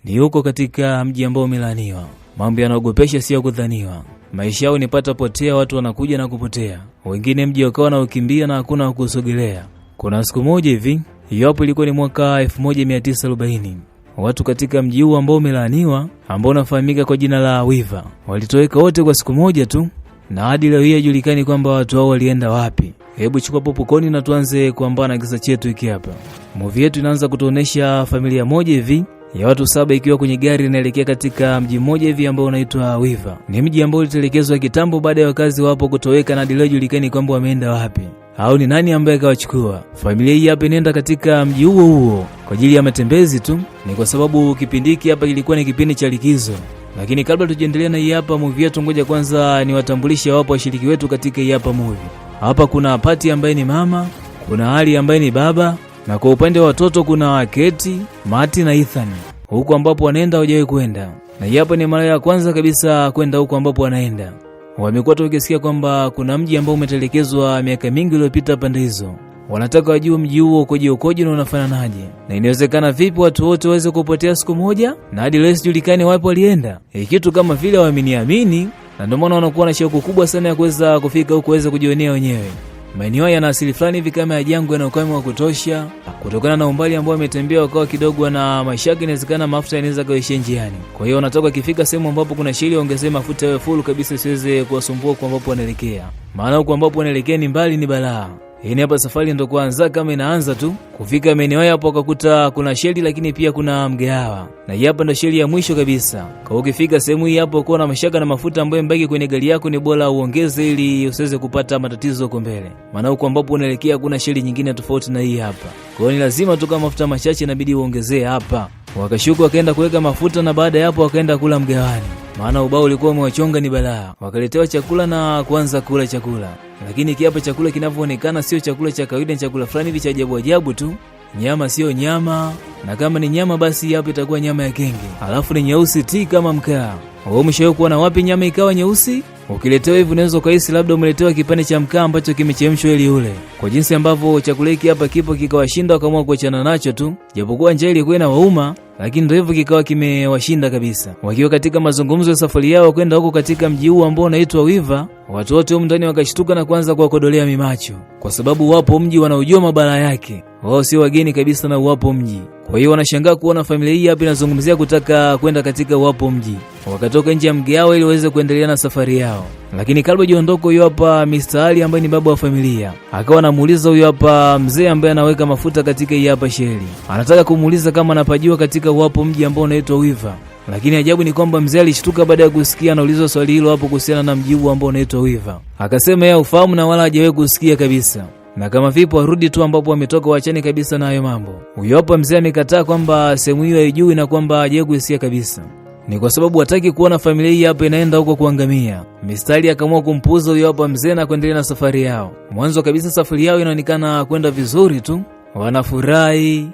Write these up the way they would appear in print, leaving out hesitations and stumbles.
ni huko katika mji ambao umelaaniwa. Mambo yanaogopesha sio kudhaniwa. Maisha yao ni pata potea, watu wanakuja na kupotea. Wengine mji wakawa na ukimbia na hakuna wa kusogelea. Kuna siku moja hivi, hapo ilikuwa ni mwaka 1940. Watu katika mji huu ambao umelaaniwa, ambao unafahamika kwa jina la Wiva, walitoweka wote kwa siku moja tu, na hadi leo hii haijulikani kwamba watu hao walienda wapi. Hebu chukua popcorn na tuanze kuambana kisa chetu hiki hapa. Movie yetu inaanza kutuonesha familia moja hivi ya watu 7 ikiwa kwenye gari inaelekea katika mji mmoja hivi ambao unaitwa Wiva. Ni mji ambao ulitelekezwa kitambo baada ya wakazi wapo kutoweka, na hadi leo haijulikani kwamba wameenda wapi au ni nani ambaye akawachukua. Familia hii hapa inaenda katika mji huo kwa ajili ya matembezi tu. Ni kwa sababu kipindi hiki hapa kilikuwa ni kipindi cha likizo. Lakini kabla tujiendelea na hii hapa movie yetu, ngoja kwanza niwatambulishe wapo washiriki wetu katika hii hapa movie. Hapa kuna Pati ambaye ni mama, kuna Ali ambaye ni baba, na kwa upande wa watoto kuna Keti, Mati na Ethan. Huko ambapo wanaenda hawajawahi kwenda. Na hii hapa ni mara ya kwanza kabisa kwenda huko ambapo wanaenda. Wamekuwa tukisikia kwamba kuna mji ambao umetelekezwa miaka mingi iliyopita pande hizo. Wanataka wajue mji huo ukoje na unafananaje. Na inawezekana vipi watu wote waweze kupotea siku moja na hadi leo sijulikane wapi walienda. Kitu kama vile waaminiamini, na ndio maana wanakuwa na shauku kubwa sana ya kuweza kufika huko waweze kujionea wenyewe. Maeneo yana asili fulani hivi kama ya jangwa na ukame wa kutosha. Kutokana na umbali ambao wametembea wakawa kidogo na mashaka, inawezekana mafuta yanaweza kaisha njiani. Kwa hiyo wanatoka kifika sehemu ambapo kuna sheli ongezee mafuta yawe full kabisa isiweze kuwasumbua kwa ambapo wanaelekea. Maana huko ambapo wanaelekea ni mbali, ni balaa. Hii hapa safari ndio kwanza kama inaanza tu. Kufika maeneo hapo wakakuta kuna sheli lakini pia kuna mgahawa. Na hii hapa ndio sheli ya mwisho kabisa. Kwa ukifika sehemu hii hapo uko na mashaka na mafuta ambayo mbaki kwenye gari yako, ni bora uongeze ili usiweze kupata matatizo huko mbele. Maana huko ambapo unaelekea kuna sheli nyingine tofauti na hii hapa. Kwa hiyo ni lazima tu kama mafuta machache inabidi uongezee hapa. Wakashuka wakaenda kuweka mafuta, na baada ya hapo wakaenda kula mgahawani. Maana ubao ulikuwa umewachonga ni balaa. Wakaletewa chakula na kuanza kula chakula. Lakini kiapa chakula kinavyoonekana sio chakula cha kawaida, ni chakula fulani hivi cha ajabu ajabu tu. Nyama sio nyama, na kama ni nyama basi hapo itakuwa nyama ya kenge. Alafu ni nyeusi ti kama mkaa. Wewe umeshawahi kuona wapi nyama ikawa nyeusi? Ukiletewa hivi unaweza kuhisi labda umeletewa kipande cha mkaa ambacho kimechemshwa ili ule. Kwa jinsi ambavyo chakula hiki hapa kipo kikawashinda, wakaamua kuachana nacho tu. Japokuwa njaa ilikuwa inawauma, lakini ndio hivyo kikawa kimewashinda kabisa. Wakiwa katika mazungumzo ya safari yao kwenda huko katika mji huu ambao unaitwa Wiva, watu wote huko ndani wakashtuka na kuanza kuwakodolea mimacho, kwa sababu wapo mji wanaojua mabara yake. Wao sio wageni kabisa na wapo mji. Kwa hiyo wanashangaa kuona familia hii hapa inazungumzia kutaka kwenda katika wapo mji. Wakatoka nje ya mgao ili waweze kuendelea na safari yao. Lakini kabla jiondoko, huyo hapa Mr. Ali ambaye ni baba wa familia akawa anamuuliza huyo hapa mzee ambaye anaweka mafuta katika hii hapa sheli. Anataka kumuuliza kama anapajua katika wapo mji ambao unaitwa Wiva. Lakini ajabu ni kwamba mzee alishtuka baada ya kusikia anaulizwa swali hilo hapo kuhusiana na mji huu ambao unaitwa Wiva. Akasema yeye ufahamu na wala hajawahi kusikia kabisa. Na kama vipi warudi tu ambapo wametoka, waachane kabisa na hayo mambo. Huyo hapa mzee amekataa kwamba sehemu hiyo haijui na kwamba hajawahi kusikia kabisa. Ni kwa sababu hataki kuona familia hii hapa inaenda huko kuangamia. Mistari akaamua kumpuuza huyo hapa mzee na kuendelea na safari yao. Mwanzo kabisa safari yao inaonekana kwenda vizuri tu. Wanafurahi,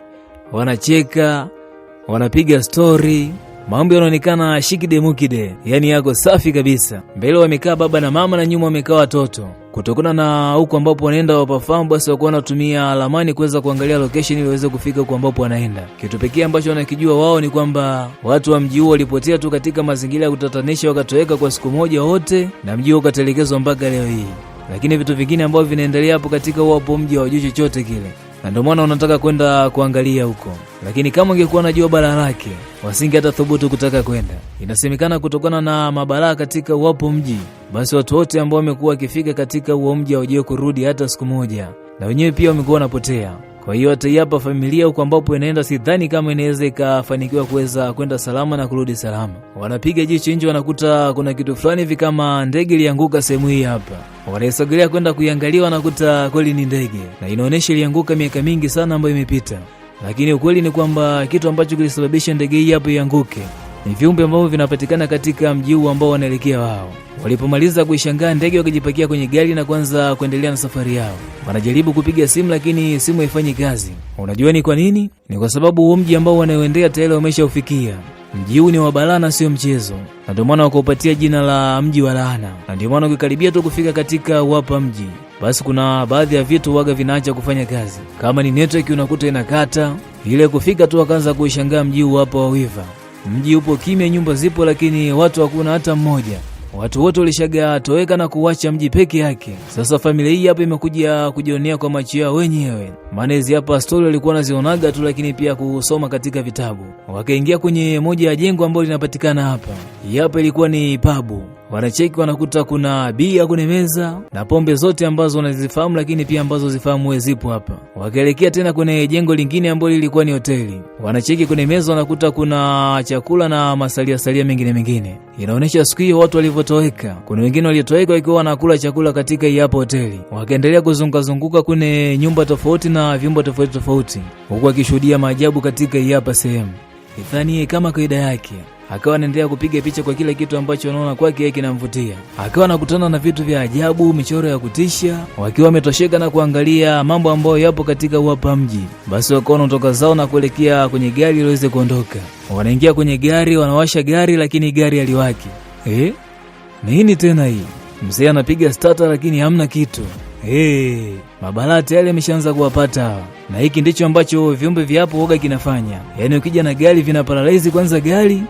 wanacheka, wanapiga story. Mambo yanaonekana shikide mukide, yani yako safi kabisa. Mbele wamekaa baba na mama na nyuma wamekaa watoto. Kutokana na huko ambapo wanaenda wapafahamu, basi wako wanatumia ramani kuweza kuangalia location ili waweze kufika huko ambapo wanaenda. Kitu pekee ambacho wanakijua wao ni kwamba watu wa mji huo walipotea tu katika mazingira ya kutatanisha, wakatoweka kwa siku moja wote, na mji huo ukatelekezwa mpaka leo hii. Lakini vitu vingine ambavyo vinaendelea hapo katika huo mji hawajui chochote kile. Na ndio maana wanataka kwenda kuangalia huko. Lakini kama ungekuwa unajua bara lake, wasinge hata thubutu kutaka kwenda. Inasemekana kutokana na mabalaa katika huo mji, basi watu wote ambao wamekuwa wakifika katika huo mji hawajui kurudi hata siku moja. Na wenyewe pia wamekuwa wanapotea. Kwa hiyo hata hapa familia huko ambapo inaenda, sidhani kama inaweza ikafanikiwa kuweza kwenda salama na kurudi salama. Wanapiga jicho nje, wanakuta kuna kitu fulani hivi kama ndege ilianguka sehemu hii hapa. Wanaisogelea kwenda kuiangalia, wanakuta kweli ni ndege, na inaonyesha ilianguka miaka mingi sana ambayo imepita. Lakini ukweli ni kwamba kitu ambacho kilisababisha ndege hii hapa ianguke ni viumbe ambavyo vinapatikana katika mji huu ambao wanaelekea wao. Walipomaliza kuishangaa ndege, wakajipakia kwenye gari na kuanza kuendelea na safari yao. Wanajaribu kupiga simu lakini simu haifanyi kazi. Unajua ni kwa nini? Ni kwa sababu huo mji ambao wanaoendea tayari wameshaufikia. Mji huu ni wa balaa na sio mchezo. Na ndio maana wakaupatia jina la mji wa laana. Na ndio maana ukikaribia tu kufika katika hapa mji, basi kuna baadhi ya vitu waga vinaacha kufanya kazi. Kama ni network unakuta inakata. Ile kufika tu wakaanza kuishangaa mji huu hapa wa Wiva. Mji upo kimya, nyumba zipo lakini watu hakuna hata mmoja. Watu wote walishaga toweka na kuacha mji peke yake. Sasa familia hii hapa imekuja kujionea kwa macho yao wenyewe. Maana hizi hapa story walikuwa wanazionaga tu, lakini pia kusoma katika vitabu. Wakaingia kwenye moja ya jengo ambalo linapatikana hapa. Hii hapa ilikuwa ni pabu. Wanacheki wanakuta kuna bia kwenye meza na pombe zote ambazo wanazifahamu, lakini pia ambazo zifahamu wewe zipo hapa. Wakaelekea tena kwenye jengo lingine ambalo lilikuwa ni hoteli. Wanacheki kwenye meza wanakuta kuna chakula na masalia mengine. Inaonyesha siku hiyo watu walivyotoweka. Kuna wengine waliotoweka wakiwa wanakula chakula katika hii hapa hoteli. Wakaendelea kuzunguka kwenye nyumba tofauti na vyumba tofauti huku akishuhudia maajabu katika hii hapa sehemu. Ithani kama kaida yake akawa anaendelea kupiga picha kwa kila kitu ambacho anaona kwake kinamvutia. Akawa anakutana na vitu vya ajabu, michoro ya kutisha. Wakiwa wametosheka na kuangalia mambo ambayo yapo katika hapa mji, basi wakaona kutoka zao na kuelekea kwenye gari ili waweze kuondoka. Wanaingia kwenye gari, wanawasha gari lakini gari haliwaki. Nini tena hii? Mzee anapiga starter lakini hamna kitu. Mabalaa tayari yameshaanza kuwapata. Na hiki ndicho ambacho viumbe vya hapo woga kinafanya. Yaani ukija na gari vina paralyze kwanza gari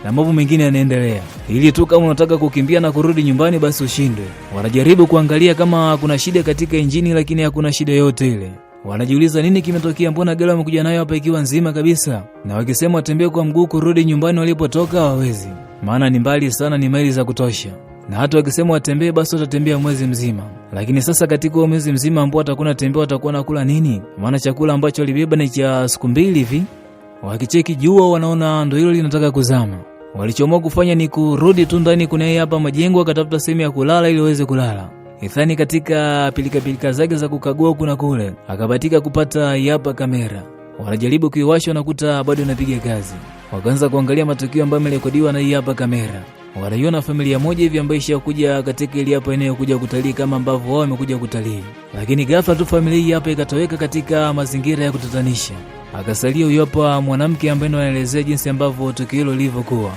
na mambo mengine yanaendelea. Ili tu kama unataka kukimbia na kurudi nyumbani basi ushindwe. Wanajaribu kuangalia kama kuna shida katika injini lakini hakuna shida yote ile. Wanajiuliza nini kimetokea, mbona gari wamekuja nayo hapa ikiwa nzima kabisa? Na wakisema watembee kwa mguu kurudi nyumbani walipotoka hawawezi. Maana ni mbali sana, ni maili za kutosha. Na hata wakisema watembee basi watatembea mwezi mzima. Lakini sasa katika mwezi mzima ambao watakuwa tembea watakuwa nakula nini? Maana chakula ambacho walibeba ni cha siku 2 hivi. Wakicheki jua wanaona ndio hilo linataka kuzama. Walichoamua kufanya ni kurudi tu ndani kuna hapa majengo, akatafuta sehemu ya kulala ili waweze kulala. Ithani katika pilika zake za kukagua kuna kule akabatika kupata hapa kamera. Wanajaribu kuiwasha na kukuta bado inapiga kazi. Wakaanza kuangalia matukio ambayo yamerekodiwa na hapa kamera. Wanaiona familia moja hivi ambayo ishakuja katika ile hapa eneo kuja kutalii kama ambavyo wao wamekuja kutalii. Lakini ghafla tu familia hii hapa ikatoweka katika mazingira ya kutatanisha. Akasalia huyo hapa mwanamke ambaye anaelezea jinsi ambavyo tukio hilo lilivyokuwa.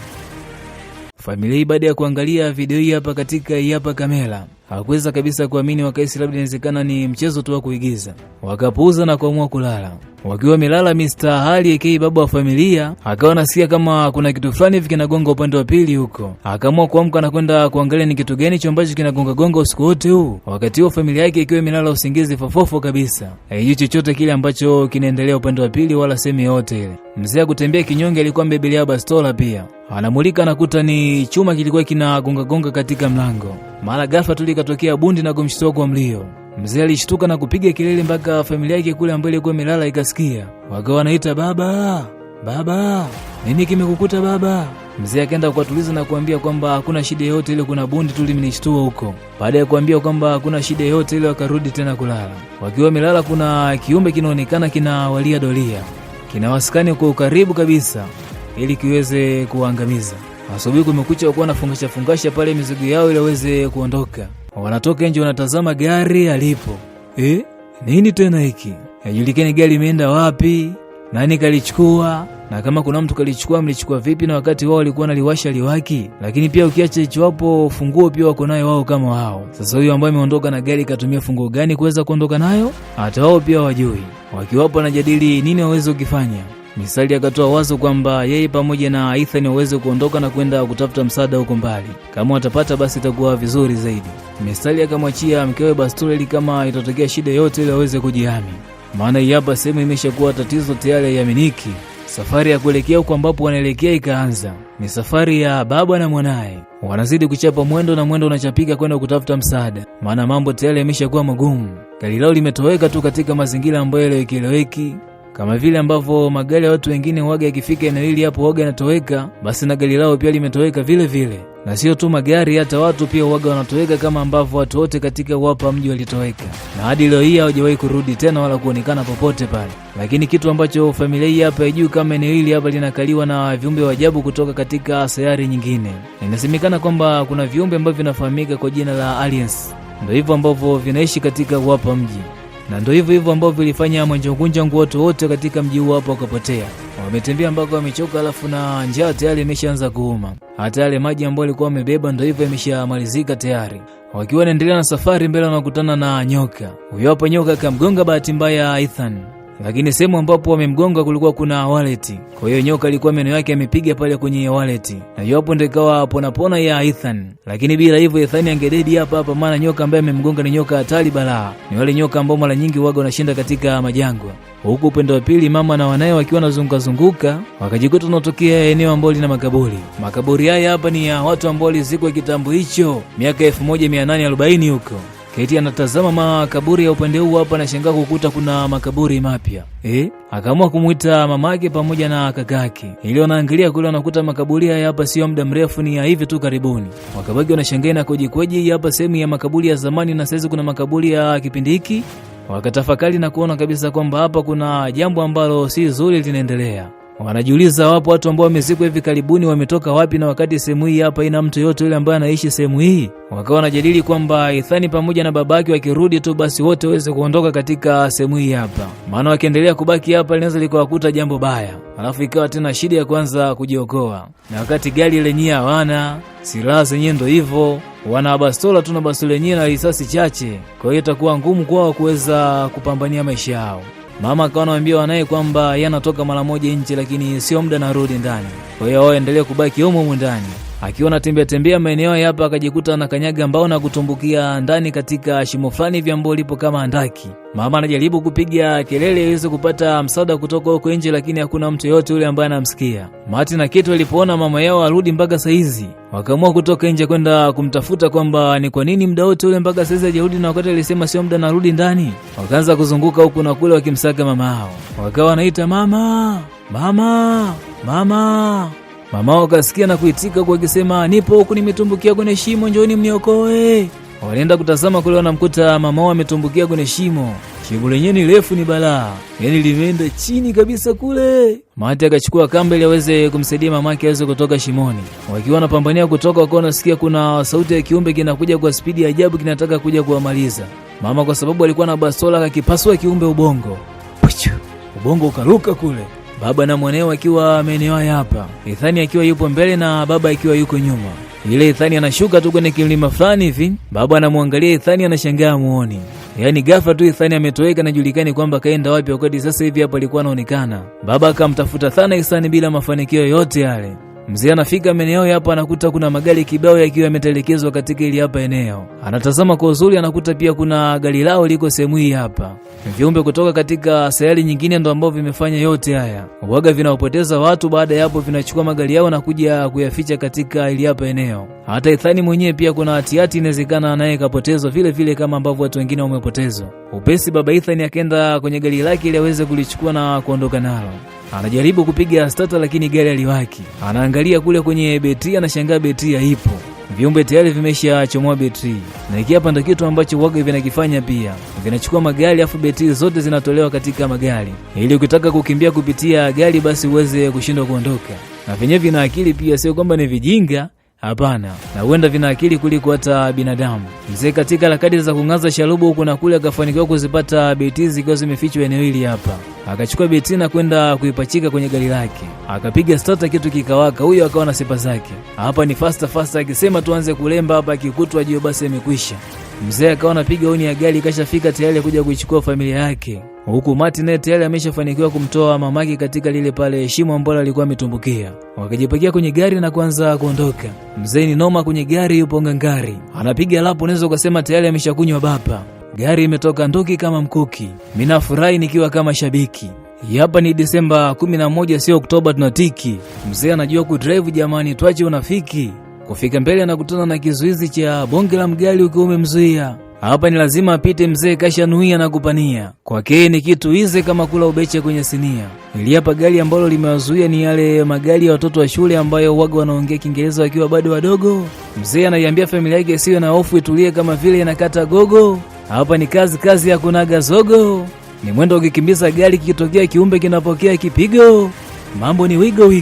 Familia hii baada ya kuangalia video hii hapa katika hii hapa kamera hawakuweza kabisa kuamini, wakaisi labda inawezekana ni mchezo tu wa kuigiza. Wakapuuza na kuamua kulala. Wakiwa milala, Mr. Hali aka baba wa familia akawa nasikia kama kuna kitu fulani hivi kinagonga upande wa pili huko. Akaamua kuamka na kwenda kuangalia ni kitu gani hicho ambacho kinagonga usiku wote huu. Wakati huo familia yake ikiwa milala usingizi fofofo kabisa. Haijui chochote kile ambacho kinaendelea upande wa pili wala sehemu yote ile. Mzee kutembea kinyonge alikuwa mbebelea bastola pia. Anamulika nakuta ni chuma kilikuwa kinagonga katika mlango. Mara ghafla tu likatokea bundi na kumshtua kwa mlio. Mzee alishtuka na kupiga kelele mpaka familia yake kule ambayo ilikuwa imelala ikasikia. Wakawa wanaita baba, nini kimekukuta baba? Mzee akaenda kuwatuliza na kuambia kwamba hakuna shida yote ile, kuna bundi tu limenishtua huko. Baada ya kuambia kwamba hakuna shida yote ile, wakarudi tena kulala. Wakiwa wamelala, kuna kiumbe kinaonekana kinawalia dolia, kinawasikani kwa ukaribu kabisa ili kiweze kuangamiza. Asubuhi kumekucha, wakuwa nafungasha pale mizigo yao ili waweze kuondoka. Wanatoka nje wanatazama gari alipo. Nini tena hiki? Hajulikani gari imeenda wapi, nani kalichukua, na kama kuna mtu kalichukua mlichukua vipi, na wakati wao walikuwa naliwasha liwaki. Lakini pia ukiacha hicho hapo, funguo pia wako nayo wao kama wao. Sasa huyo ambaye ameondoka na gari katumia funguo gani kuweza kuondoka nayo? Hata wao pia wajui. Wakiwapo wanajadili nini waweze kufanya. Misali akatoa wazo kwamba yeye pamoja na Ethan waweze kuondoka na kwenda kutafuta msaada huko mbali. Kama watapata basi itakuwa vizuri zaidi. Misali akamwachia mkewe bastola ili kama itatokea shida yote ili aweze kujihami. Maana hapa sehemu imeshakuwa tatizo tayari yaminiki. Safari ya kuelekea huko ambapo wanaelekea ikaanza. Ni safari ya baba na mwanae. Wanazidi kuchapa mwendo na mwendo unachapika kwenda kutafuta msaada. Maana mambo tayari yameshakuwa magumu. Gari lao limetoweka tu katika mazingira ambayo eleweki. Kama vile ambavyo magari ya watu wengine waga yakifika eneo hili hapo waga yanatoweka, basi na gari lao pia limetoweka vile vile. Na sio tu magari, hata watu pia waga wanatoweka kama ambavyo watu wote katika hapa mji walitoweka. Na hadi leo hii hawajawahi kurudi tena wala kuonekana popote pale. Lakini kitu ambacho familia hii hapa haijui kama eneo hili hapa linakaliwa na viumbe wa ajabu kutoka katika sayari nyingine. Inasemekana kwamba kuna viumbe ambavyo vinafahamika kwa jina la aliens. Ndio hivyo ambavyo vinaishi katika hapa mji. Na ndio hivyo ambavyo vilifanya mwanjongunja watu wote katika mji huu hapa wakapotea. Wametembea mpaka wamechoka, alafu na njaa tayari imeshaanza kuuma. Hata yale maji ambayo walikuwa wamebeba ndio hivyo imeshamalizika tayari. Wakiwa wanaendelea na safari, mbele wanakutana na nyoka. Huyo hapo nyoka akamgonga bahati mbaya Ethan. lakini sehemu ambapo wamemgonga kulikuwa kuna wallet. Kwa hiyo nyoka alikuwa meno yake amepiga pale kwenye wallet, na hiyo hapo ndio ikawa pona ya Ethan. Lakini bila hivyo Ethan angededi hapa, maana nyoka ambaye amemgonga ni nyoka hatari balaa. Ni wale nyoka ambao mara nyingi huaga wanashinda katika majangwa. Huku upande wa pili mama na wanae wakiwa wanazunguka wakajikuta wanatokea eneo ambalo lina makaburi. Makaburi haya hapa ni ya watu ambao walizikwa kitambo hicho miaka 1840 huko. Keti anatazama makaburi ya upande huu hapa na shangaa kukuta kuna makaburi mapya. Akaamua kumuita mamake pamoja na kakake. Ili wanaangalia kule wanakuta makaburi haya hapa sio muda mrefu, ni ya hivi tu karibuni. Wakabaki wanashangaa na kujikweje hapa sehemu ya makaburi ya zamani na sasa kuna makaburi ya kipindi hiki. Wakatafakari na kuona kabisa kwamba hapa kuna jambo ambalo si zuri linaendelea. Wanajiuliza wapo watu ambao wamezikwa hivi karibuni wametoka wapi, na wakati sehemu hii hapa ina mtu yote yule ambaye anaishi sehemu hii. Wakawa wanajadili kwamba Ethan pamoja na babake wakirudi tu basi wote waweze kuondoka katika sehemu hii hapa, maana wakiendelea kubaki hapa linaweza likawakuta jambo baya. Alafu ikawa tena shida ya kwanza kujiokoa, na wakati gari lenyewe hawana, silaha zenyewe ndo hivyo, wana bastola tu na bastola yenyewe na risasi chache. Kwa hiyo itakuwa ngumu kwao kuweza kupambania maisha yao. Mama akawa anawaambia wanae kwamba yeye anatoka mara moja nje, lakini sio muda narudi ndani. Kwa hiyo wao endelee kubaki humo ndani. Akiwa anatembea maeneo hapa akajikuta anakanyaga mbao na kutumbukia ndani katika shimo fulani vya mbao lipo kama handaki. Mama anajaribu kupiga kelele ili kupata msaada kutoka huko nje, lakini hakuna mtu yote yule ambaye anamsikia. Mati na Kate walipoona mama yao arudi mpaka saizi, wakaamua kutoka nje kwenda kumtafuta kwamba ni kwa nini muda wote ule mpaka saizi hajarudi, na wakati alisema sio muda narudi ndani. Wakaanza kuzunguka huku na kule wakimsaka mama hao. Wakawa wanaita mama, mama, mama. Mama wakasikia na kuitika kwa akisema nipo huku nimetumbukia kwenye shimo, njooni mniokoe. Walienda kutazama kule wanamkuta mama wao ametumbukia kwenye shimo. Shimo lenyewe ni refu ni balaa. Yaani limeenda chini kabisa kule. Mati akachukua kamba ili aweze kumsaidia mamake aweze kutoka shimoni. Wakiwa wanapambania kutoka wakawa wanasikia kuna sauti ya kiumbe kinakuja kwa spidi ya ajabu kinataka kuja kuwamaliza. Mama kwa sababu alikuwa na bastola akakipasua kiumbe ubongo. Puchu. Ubongo ukaruka kule. Baba na mwaneo akiwa maeneo hapa. Ethan akiwa yupo mbele na baba akiwa yuko nyuma. Ile Ethan anashuka tu kwenye kilima fulani hivi. Baba anamwangalia Ethan anashangaa muone. Yaani ghafla tu Ethan ametoweka na julikani kwamba kaenda wapi, wakati sasa hivi hapa alikuwa anaonekana. Baba akamtafuta sana Ethan bila mafanikio yote yale. Mzee anafika maeneo hapa anakuta kuna magari kibao yakiwa yametelekezwa katika ile hapa eneo. Anatazama kwa uzuri anakuta pia kuna gari lao liko sehemu hii hapa. Viumbe kutoka katika sayari nyingine ndo ambao vimefanya yote haya. Uwaga vinawapoteza watu, baada ya hapo vinachukua magari yao na kuja kuyaficha katika ile hapa eneo. Hata Ethan mwenyewe pia kuna hatihati inawezekana naye kapotezwa vile kama ambavyo watu wengine wamepotezwa. Upesi baba Ethan akaenda kwenye gari lake ili aweze kulichukua na kuondoka nalo. Anajaribu kupiga starter lakini gari haliwaki. Anaangalia kule kwenye betri, anashangaa betri haipo. Viumbe tayari vimeshachomoa betri. Na hiki hapa ndio kitu ambacho waga vinakifanya pia. Vinachukua magari afu betri zote zinatolewa katika magari. Ili ukitaka kukimbia kupitia gari basi uweze kushindwa kuondoka. Na vyenyewe vina akili pia, sio kwamba ni vijinga. Hapana, na huenda vina akili kuliko hata binadamu. Mzee katika harakati za kungaza sharubu huku na kule akafanikiwa kuzipata betri zikiwa zimefichwa eneo hili hapa. Akachukua betri na kwenda kuipachika kwenye gari lake. Akapiga starter kitu kikawaka, huyo akawa na sifa zake. Hapa ni faster akisema tuanze kulemba hapa, akikutwa jio basi imekwisha. Mzee akawa anapiga honi ya gari kashafika tayari kuja kuichukua familia yake. Huku Martin naye tayari ameshafanikiwa kumtoa mamake katika lile pale shimo ambalo alikuwa ametumbukia. Wakajipakia kwenye gari na kuanza kuondoka. Mzee ni noma kwenye gari, yupo ngangari. Anapiga lapu, unaweza ukasema tayari ameshakunywa bapa. Gari imetoka nduki kama mkuki. Mimi nafurahi nikiwa kama shabiki. Hapa ni Disemba 11 sio Oktoba tunatiki. Mzee anajua kudrive jamani, tuache unafiki. Kufika mbele anakutana na kizuizi cha bonge la mgali ukiwa umemzuia. Hapa ni lazima apite, mzee kasha nuia na kupania. Kwake ni kitu ize kama kula ubeche kwenye sinia. Ili hapa gari ambalo limewazuia ni yale magari ya watoto wa shule ambayo waga wanaongea Kiingereza wakiwa bado wadogo. Mzee anaiambia familia yake isiwe na hofu, itulie kama vile inakata gogo. Hapa ni kazi ya kunaga zogo. Ni mwendo ukikimbiza gari kikitokea kiumbe kinapokea kipigo. Mambo ni wigo.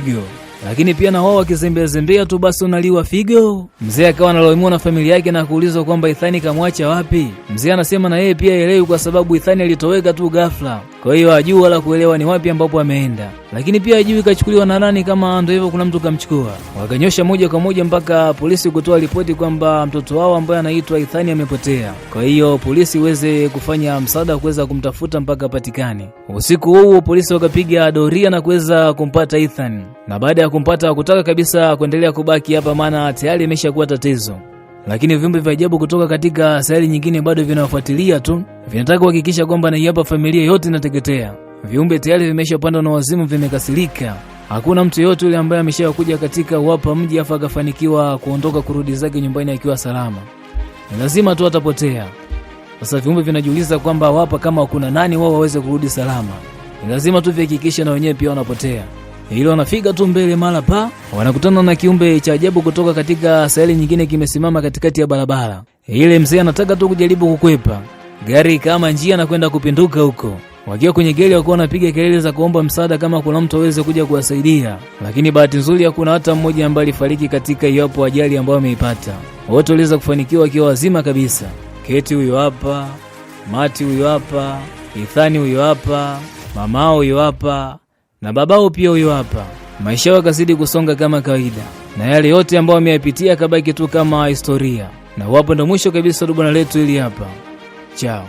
lakini pia na wao wakizembea tu basi unaliwa figo. Mzee akawa analaumiwa na familia yake na kuulizwa kwamba Ithani kamwacha wapi. Mzee anasema na yeye pia elewi kwa sababu Ithani alitoweka tu ghafla, kwa hiyo hajui wala kuelewa ni wapi ambapo ameenda, lakini pia hajui kachukuliwa na nani, kama ndio hivyo kuna mtu kamchukua. Wakanyosha moja kwa moja mpaka polisi kutoa ripoti kwamba mtoto wao ambaye anaitwa Ithani amepotea, kwa hiyo polisi iweze kufanya msaada kuweza kumtafuta mpaka apatikane. Usiku huo polisi wakapiga doria na kuweza kumpata Ithani, na baada ya kumpata hakutaka kabisa kuendelea kubaki hapa, maana tayari imeshakuwa tatizo. Lakini viumbe vya ajabu kutoka katika sayari nyingine bado vinawafuatilia tu, vinataka kuhakikisha kwamba na hapa familia yote inateketea. Viumbe tayari vimeshapanda na wazimu, vimekasirika. Hakuna mtu yote yule ambaye ameshakuja katika uwapa mji afa akafanikiwa kuondoka kurudi zake nyumbani akiwa salama, ni lazima tu atapotea. Sasa viumbe vinajiuliza kwamba wapa kama kuna nani wao waweze kurudi salama, ni lazima tu vihakikishe na wenyewe pia wanapotea. Hilo wanafika tu mbele, mara pa wanakutana na kiumbe cha ajabu kutoka katika sayari nyingine kimesimama katikati ya barabara. Ile mzee anataka tu kujaribu kukwepa gari kama njia na kwenda kupinduka huko. Wakiwa kwenye gari wako wanapiga kelele za kuomba msaada kama kuna mtu aweze kuja kuwasaidia, lakini bahati nzuri hakuna hata mmoja ambaye alifariki katika hiyo ajali ambayo ameipata. Wote waliweza kufanikiwa wakiwa wazima kabisa. Keti huyo hapa, Mati huyo hapa, Ithani huyo hapa, mamao huyo hapa na babao pia huyo hapa. Maisha yakazidi kusonga kama kawaida, na yale yote ambayo wameyapitia kabaki tu kama historia. Na wapo ndo mwisho kabisa bwana letu hili hapa. Chao.